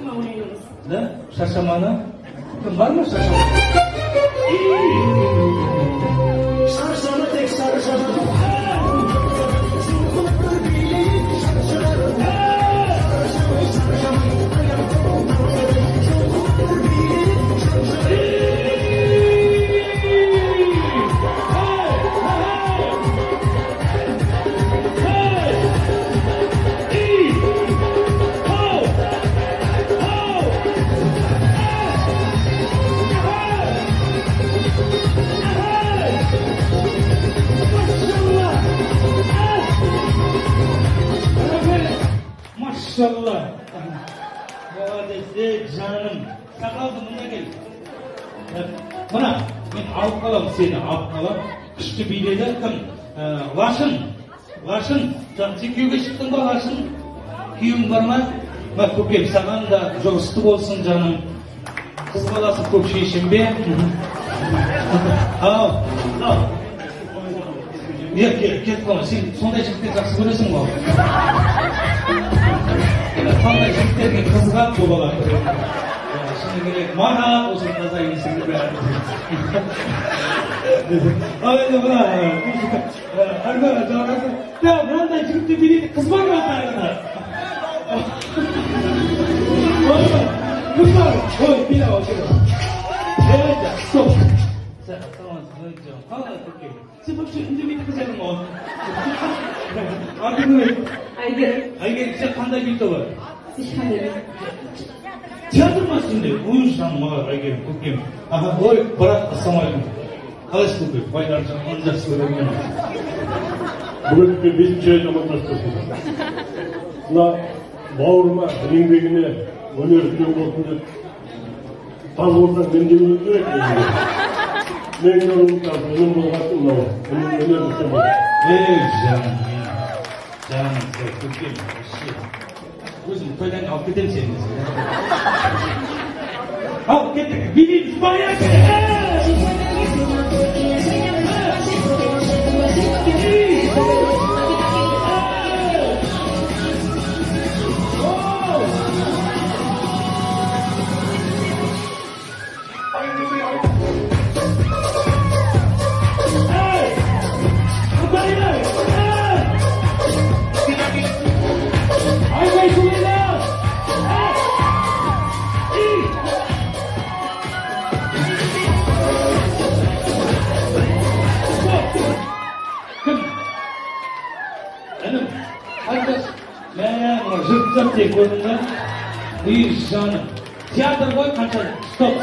Şaşırma oynuyoruz. Ne? Şaşamanı? Kim var mı şaşamanı? Sarışana tek sarışana. Maşallah. Молодец, canım. Sakaldı bunda gel. Bana, ben alıp kalam seni, alıp kalam. Kışkı bilede kim? Laşın. Laşın. Sen köyge çıktın mı Laşın? Kuyum var mı? Bak köpek, sağan da jolıstık olsun canım. Kız balası köp şeyşin be. Al, al. Ket kala, sen sonday çıktık жақсы көресің ғой. Қандай жігіттерге қызығады бұл бала. Шыны керек, маған осы таза емесіңді бәрі. Ал енді мына, әлгі жаңағы, мынандай жігітті береді, қыз бар ма тағына? Қыз бар, ой, бері ау, стоп. Қалай көкем? Сен вообще үндемейді қыз едің ғой. Аты кім еді? Айгер. Айгер, сен қандай бей тобы? Ешқандай бей. Театр ма сенде? Ойыншыдан маған Айгер, көкем. Аға, ой, бірақ ассаламағалейкум. Қалайсыз көкем? Байдар жағынан жақсы көрермен. Бүгінгі бесінші рет амандасып. Мына бауырыма еңбегіне өнер үлкен болсын деп таз болсаң мен де өнер керек. Мен де өнер болғасын мынау. Өнер үлкен болды. Жаным, жаным, көкем. Өзім тойдан алып кетем сені. Ал, кеттік. Билейміз, баяғы! Жұрт деп көрдіңіз, үй жаным. Театр ғой қанша, стоп.